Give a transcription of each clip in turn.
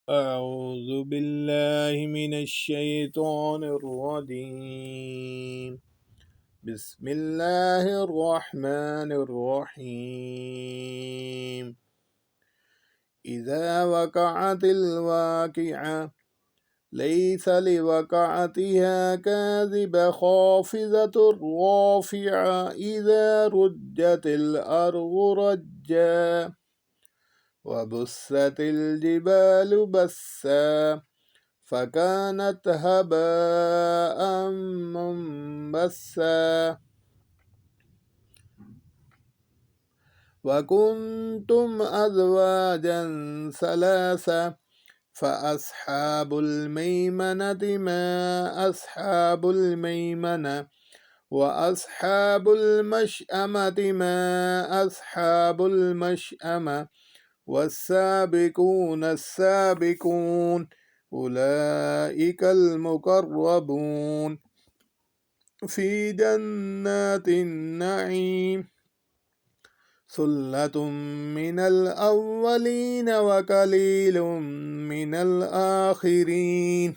أعوذ بالله من الشيطان الرجيم. بسم الله الرحمن الرحيم. إذا وقعت الواقعة ليس لوقعتها كاذبة خافضة رافعة إذا رجت الأرض رجا وبست الجبال بسا فكانت هباء منبثا وكنتم أزواجا ثلاثة فأصحاب الميمنة ما أصحاب الميمنة وأصحاب المشأمة ما أصحاب المشأمة والسابقون السابقون أولئك المقربون في جنات النعيم ثلة من الأولين وقليل من الآخرين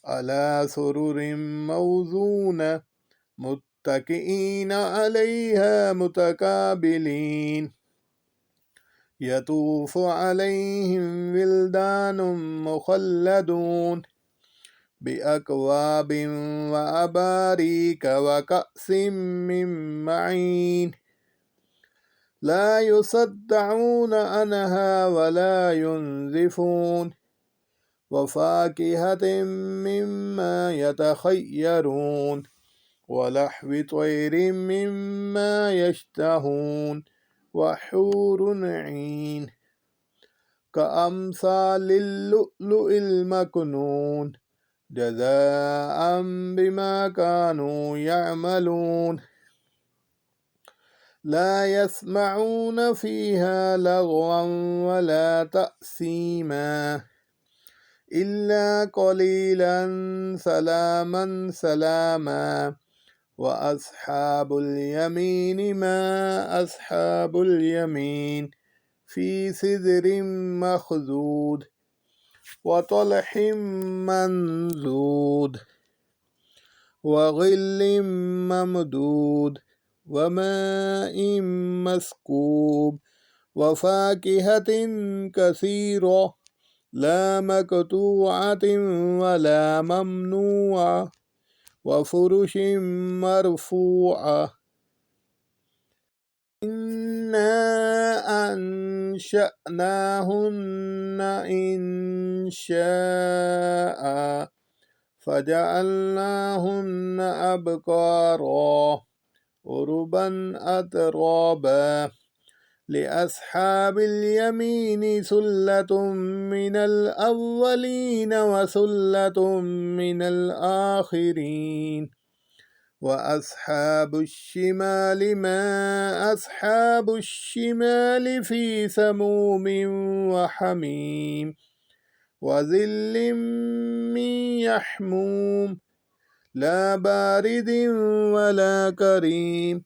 على سرر موضونة متكئين عليها متقابلين يطوف عليهم ولدان مخلدون بأكواب وأباريك وكأس من معين لا يصدعون عنها ولا ينزفون وفاكهة مما يتخيرون ولحم طير مما يشتهون وحور عين كأمثال اللؤلؤ المكنون جزاء بما كانوا يعملون لا يسمعون فيها لغوا ولا تأثيما إلا قليلا سلاما سلاما وأصحاب اليمين ما أصحاب اليمين في سدر مخضود وطلح منضود وظل ممدود وماء مسكوب وفاكهة كثيرة لا مقطوعة ولا ممنوعة وفرش مرفوعة إنا أنشأناهن إنشاء فجعلناهن أبكارا عربا أترابا لأصحاب اليمين ثلة من الأولين وثلة من الآخرين وأصحاب الشمال ما أصحاب الشمال في سموم وحميم وظل من يحموم لا بارد ولا كريم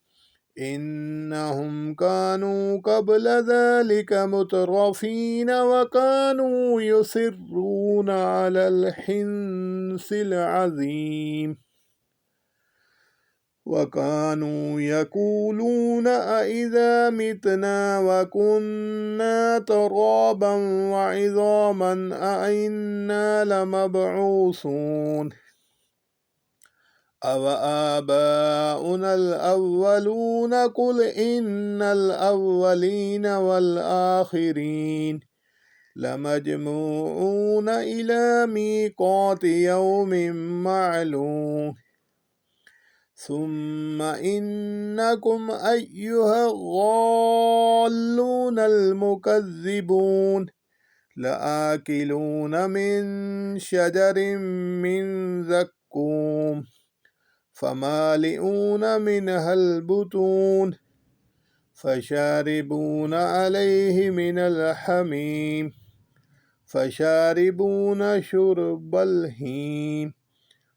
إنهم كانوا قبل ذلك مترفين وكانوا يصرون على الحنث العظيم وكانوا يقولون أإذا متنا وكنا ترابا وعظاما أإنا لمبعوثون أوآباؤنا الأولون قل إن الأولين والآخرين لمجموعون إلى ميقات يوم معلوم ثم إنكم أيها الضالون المكذبون لآكلون من شجر من زقوم فمالئون منها البطون فشاربون عليه من الحميم فشاربون شرب الهيم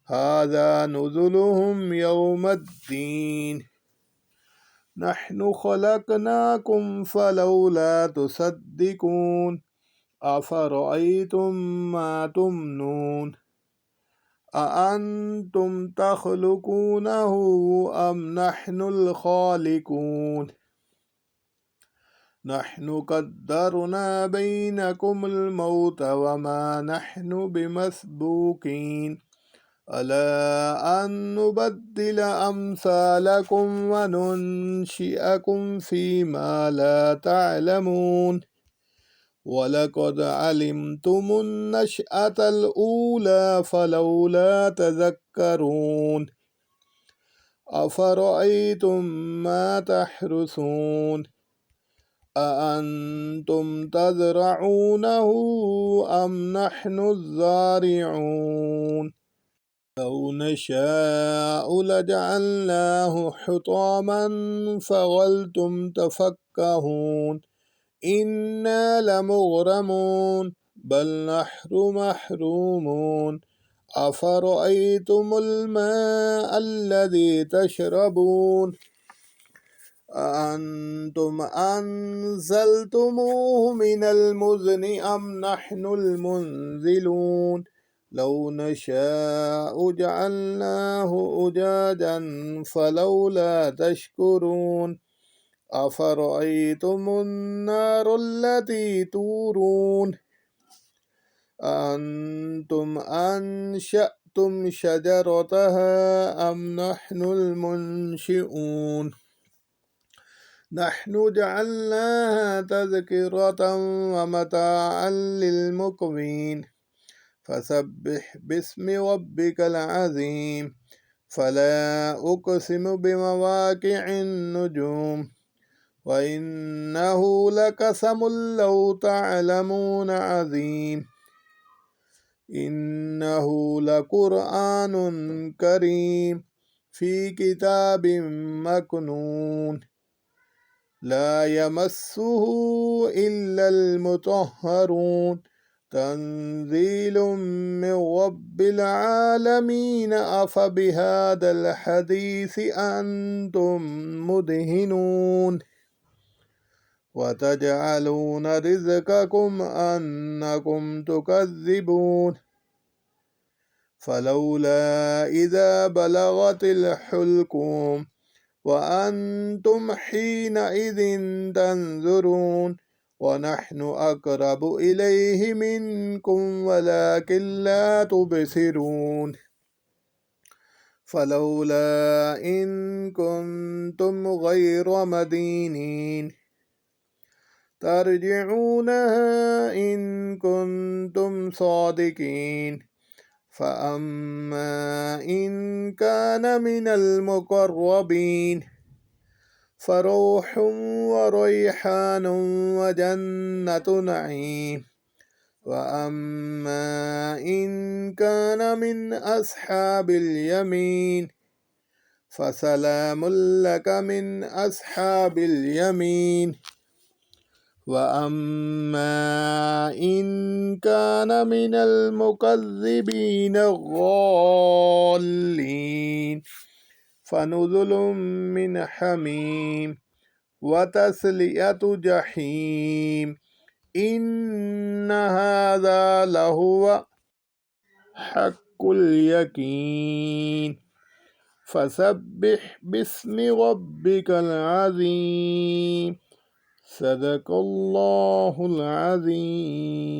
هذا نزلهم يوم الدين نحن خلقناكم فلولا تصدقون أفرأيتم ما تمنون أأنتم تخلقونه أم نحن الخالقون نحن قدرنا بينكم الموت وما نحن بمسبوقين ألا أن نبدل أمثالكم وننشئكم فيما لا تعلمون ولقد علمتم النشأة الأولى فلولا تذكرون أفرأيتم ما تحرثون أأنتم تزرعونه أم نحن الزارعون لو نشاء لجعلناه حطاما فظلتم تفكهون إنا لمغرمون بل نحن محرومون أفرأيتم الماء الذي تشربون أأنتم أنزلتموه من المزن أم نحن المنزلون لو نشاء جعلناه أجاجا فلولا تشكرون أفرأيتم النار التي تورون أأنتم أنشأتم شجرتها أم نحن المنشئون نحن جعلناها تذكرة ومتاعا للمقوين فسبح باسم ربك العظيم فلا أقسم بمواقع النجوم وإنه لقسم لو تعلمون عظيم إنه لقرآن كريم في كتاب مكنون لا يمسه إلا المطهرون تنزيل من رب العالمين أفبهذا الحديث أنتم مدهنون وتجعلون رزقكم أنكم تكذبون فلولا إذا بلغت الحلقوم وأنتم حينئذ تنظرون ونحن أقرب إليه منكم ولكن لا تبصرون فلولا إن كنتم غير مدينين ترجعونها إن كنتم صادقين فأما إن كان من المقربين فروح وريحان وجنة نعيم وأما إن كان من أصحاب اليمين فسلام لك من أصحاب اليمين وأما إن كان من المكذبين الضالين فنزل من حميم وتسلية جحيم إن هذا لهو حق اليقين فسبح باسم ربك العظيم صدق الله العظيم.